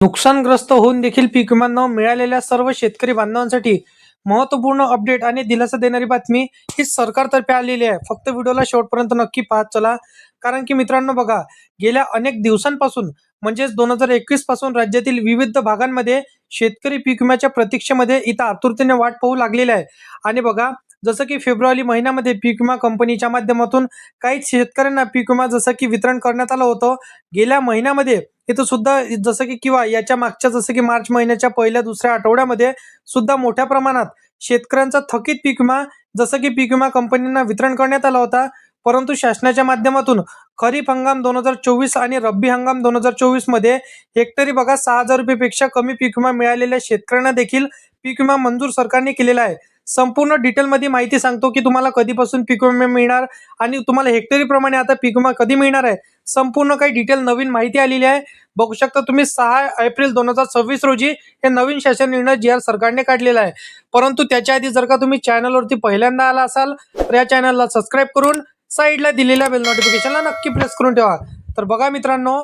नुकसानग्रस्त होऊन देखील पीक विमा न मिळालेल्या सर्व शेतकरी बांधवांसाठी महत्त्वपूर्ण अपडेट आणि दिलासा देणारी बातमी ही सरकारतर्फे आलेली आहे. फक्त व्हिडिओला शेवटपर्यंत नक्की पाहत चला. कारण की मित्रांनो बघा, गेल्या अनेक दिवसांपासून म्हणजेच 2021 पासून राज्यातील विविध भागांमध्ये शेतकरी पीक विम्याच्या प्रतीक्षेमध्ये इथं आतुरतेने वाट पाहू लागलेले आहे. आणि बघा, जसं की फेब्रुवारी महिन्यामध्ये पीक विमा कंपनीच्या माध्यमातून काही शेतकऱ्यांना पीक विमा जसं की वितरण करण्यात आलं होतं. गेल्या महिन्यामध्ये इथं सुद्धा जसं की किंवा याच्या मागच्या जसं की मार्च महिन्याच्या पहिल्या दुसऱ्या आठवड्यामध्ये सुद्धा मोठ्या प्रमाणात शेतकऱ्यांचा थकीत पीक विमा जसं की पीक विमा कंपनींना वितरण करण्यात आला होता. परंतु शासनाच्या माध्यमातून खरीप हंगाम 2024 आणि रब्बी हंगाम 2024 मध्ये हेक्टरी बघा 6,000 रुपयेपेक्षा कमी पीक विमा मिळालेल्या शेतकऱ्यांना देखील पीक विमा मंजूर सरकारने केलेला आहे. संपूर्ण डिटेलमध्ये माहिती सांगतो की तुम्हाला कधीपासून पीक विमा मिळणार आणि तुम्हाला हेक्टरी प्रमाणे आता पीक विमा कधी मिळणार आहे. संपूर्ण काही डिटेल नवीन माहिती आलेली आहे. बघू शकता तुम्ही 6 एप्रिल 2026 रोजी हे नवीन शासन निर्णय जी आर सरकारने काढलेला आहे. परंतु त्याच्या आधी जर का तुम्ही चॅनलवरती पहिल्यांदा आला असाल तर या चॅनलला सबस्क्राईब करून साईडला दिलेल्या बेल नोटिफिकेशनला नक्की प्रेस करून ठेवा. तर बघा मित्रांनो,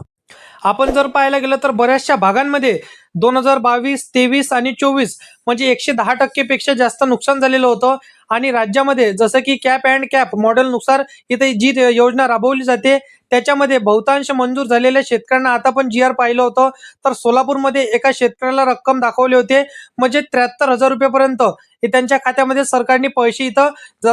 आपण जर पाहायला गेलं तर बऱ्याचशा भागांमध्ये 2022, 23 आणि 24 म्हणजे 110% पेक्षा जास्त नुकसान झालेलं होतं. आणि राज्यामध्ये जसं की कॅप अँड कॅप मॉडेलनुसार इथे जी योजना राबवली जाते त्याच्यामध्ये बहुतांश मंजूर झालेल्या शेतकऱ्यांना आता पण जी आर पाहिलं होतं. तर सोलापूरमध्ये एका शेतकऱ्याला रक्कम दाखवले होते म्हणजे 73,000 रुपयेपर्यंत हे त्यांच्या खात्यामध्ये सरकारने पैसे इथं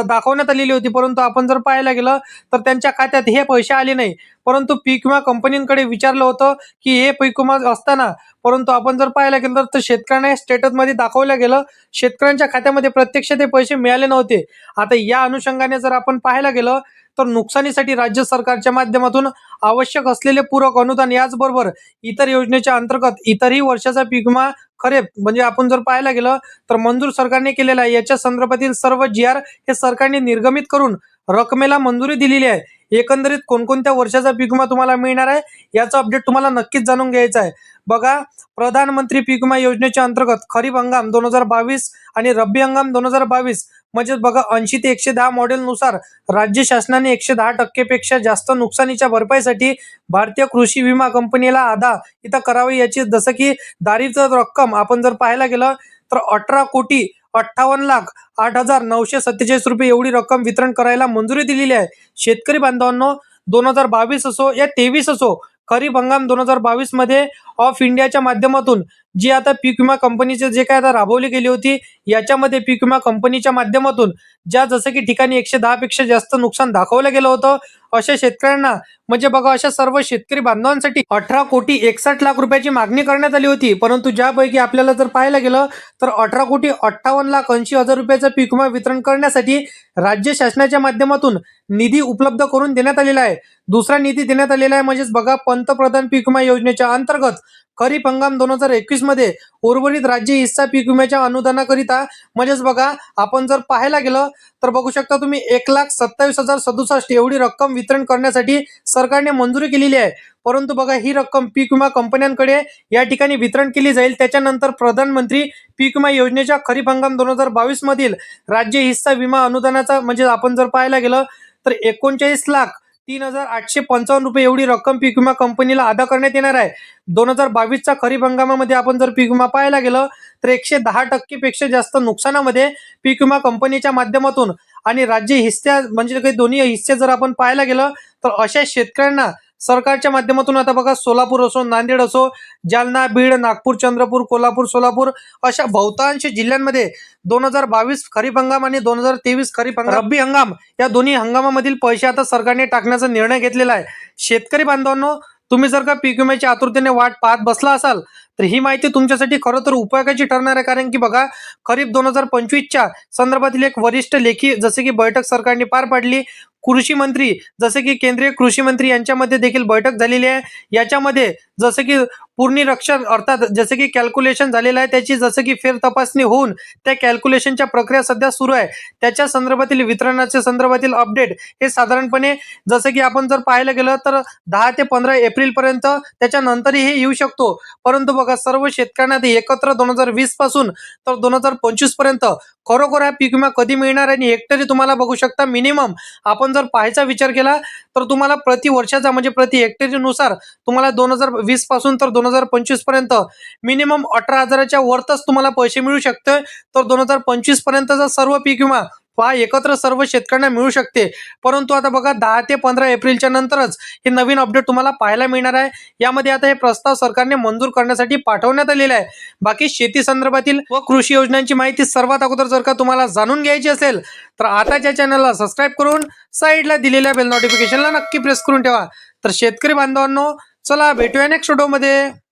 दाखवण्यात आलेली होती. परंतु आपण जर पाहायला गेलं तर त्यांच्या खात्यात हे पैसे आले नाही. परंतु पीक विमा कंपनींकडे विचारलं होतं की हे पीक विमा असताना, परंतु आपण जर पाहायला गेलं तर शेतकऱ्यांना स्टेटसमध्ये दाखवलं गेलं, शेतकऱ्यांच्या खात्यामध्ये प्रत्यक्ष ते पैसे मिळाले नव्हते. आता या अनुषंगाने जर आपण पाहायला गेलं तर नुकसानीसाठी राज्य सरकारच्या माध्यमातून आवश्यक असलेले पूरक अनुदान याचबरोबर इतर योजनेच्या अंतर्गत इतरही वर्षाचा पीक विमा खरेप म्हणजे आपण जर पाहायला गेलं तर मंजूर सरकारने केलेला आहे. याच्या संदर्भातील सर्व जी आर हे सरकारने निर्गमित करून रकमेला मंजुरी दिलेली आहे. एकंदरीत कोणकोणत्या वर्षाचा पीक विमा तुम्हाला मिळणार आहे याचा अपडेट तुम्हाला नक्कीच जाणून घ्यायचा आहे. बघा, प्रधानमंत्री पीक विमा योजनेच्या अंतर्गत खरीप हंगाम 2022 आणि रब्बी हंगाम 2022 म्हणजे बघा 80 ते 110 मॉडेलनुसार राज्य शासनाने 110% पेक्षा जास्त नुकसानीच्या भरपाईसाठी भारतीय कृषी विमा कंपनीला अदा इथं करावी. याची जसं की दारीचं रक्कम आपण जर पाहायला गेलं तर 18,58,08,947 रुपये एवढी रक्कम वितरण करायला मंजुरी दिलेली आहे. शेतकरी बांधवांनो, 2022 असो या 23 असो, खरीप हंगाम 2022 मध्ये ऑफ इंडियाच्या माध्यमातून जी आता पीक विमा कंपनीचे जे काय आता राबवली गेली होती याच्यामध्ये पीक विमा कंपनीच्या माध्यमातून ज्या जसं की ठिकाणी 110 पेक्षा जास्त नुकसान दाखवलं गेलं होतं अशा शेतकऱ्यांना म्हणजे बघा अशा सर्व शेतकरी बांधवांसाठी 18,61,00,000 रुपयाची मागणी करण्यात आली होती. परंतु ज्यापैकी आपल्याला जर पाहायला गेलं तर 18,58,80,000 रुपयाचं पीक विमा वितरण करण्यासाठी राज्य शासनाच्या माध्यमातून निधी उपलब्ध करून देण्यात आलेला आहे. दुसरा निधी देण्यात आलेला आहे म्हणजेच बघा पंतप्रधान पीक विमा योजनेच्या अंतर्गत खरीप हंगाम 2021 मध्ये उर्वरित राज्य हिस्सा पीक विम्याच्या अनुदानाकरिता म्हणजेच बघा आपण जर पाहायला गेलं तर बघू शकता तुम्ही 1,27,067 एवढी रक्कम वितरण करण्यासाठी सरकारने मंजुरी केलेली आहे. परंतु बघा ही रक्कम पीक विमा कंपन्यांकडे या ठिकाणी वितरण केली जाईल. त्याच्यानंतर प्रधानमंत्री पीक विमा योजनेच्या खरीप हंगाम 2022 मधील राज्य हिस्सा विमा अनुदानाचा म्हणजे आपण जर पाहायला गेलं तर 39,03,855 रुपये एवढी रक्कम पीक विमा कंपनीला अदा करण्यात येणार आहे. 2022चा खरीप हंगामामध्ये आपण जर पीक विमा पाहायला गेलं तर 110% पेक्षा जास्त नुकसानामध्ये पीक विमा कंपनीच्या माध्यमातून आणि राज्य हिस्से म्हणजे काही दोन्ही हिस्से जर आपण पाहायला गेलं तर अशा शेतकऱ्यांना सरकारच्या माध्यमातून आता बघा सोलापूर असो, नांदेड असो, जालना, बीड, नागपूर, चंद्रपूर, कोल्हापूर, सोलापूर अशा बहुतांश जिल्ह्यांमध्ये 2022 खरीप हंगाम आणि 2023 खरीप हंगाम रब्बी हंगाम या दोन्ही हंगामामधील पैसे आता सरकारने टाकण्याचा निर्णय घेतलेला आहे. शेतकरी बांधवांनो, तुम्ही जर का पीक विम्याची आतुरतेने वाट पाहत बसला असाल तर ही माहिती तुमच्यासाठी खरं तर उपयोगाची ठरणार आहे. कारण की बघा खरीप 2025च्या संदर्भातील एक वरिष्ठ लेखी जसे की बैठक सरकारने पार पाडली. कृषी मंत्री जसे की केंद्रीय कृषी मंत्री यांच्यामध्ये देखील बैठक झालेली आहे. याच्यामध्ये जसं की पूर्णिरक्षण अर्थात जसे की कॅल्क्युलेशन झालेलं आहे त्याची जसं की फेर तपासणी होऊन त्या कॅल्क्युलेशनच्या प्रक्रिया सध्या सुरू आहे. त्याच्या संदर्भातील वितरणाच्या संदर्भातील अपडेट हे साधारणपणे जसं की आपण जर पाहायला गेलं तर 10 ते 15 एप्रिल पर्यंत त्याच्यानंतरही हे येऊ शकतो. परंतु बघा सर्व शेतकऱ्यांना ते एकत्र 2020 पासून तर 2025 पर्यंत खरोखर हा पीक विमा कधी मिळणार आणि हेक्टरी तुम्हाला बघू शकता मिनिमम आपण जर पाहायचा विचार केला तर तुम्हाला प्रति वर्षाचा म्हणजे प्रति हेक्टरीनुसार तुम्हाला 2020 पासून तर 2025 पर्यंत मिनिमम 18,000च्या वरतच तुम्हाला पैसे मिळू शकते. तर 2025 पर्यंतचा सर्व पीक विमा पहा एकत्र सर्व शेतकऱ्यांना मिळू शकते. परंतु आता बघा 10 ते 15 एप्रिलच्या नंतरच हे नवीन अपडेट तुम्हाला पाहायला मिळणार आहे. यामध्ये आता हे प्रस्ताव सरकारने मंजूर करण्यासाठी पाठवण्यात आलेला आहे. बाकी शेती संदर्भातील व कृषी योजनांची माहिती सर्वात अगोदर जर का तुम्हाला जाणून घ्यायची असेल तर आताच्या चॅनलला सबस्क्राईब करून साईडला दिलेल्या बेल नोटिफिकेशनला नक्की प्रेस करून ठेवा. तर शेतकरी बांधवांनो चला भेटूया नेक्स्ट व्हिडिओमध्ये.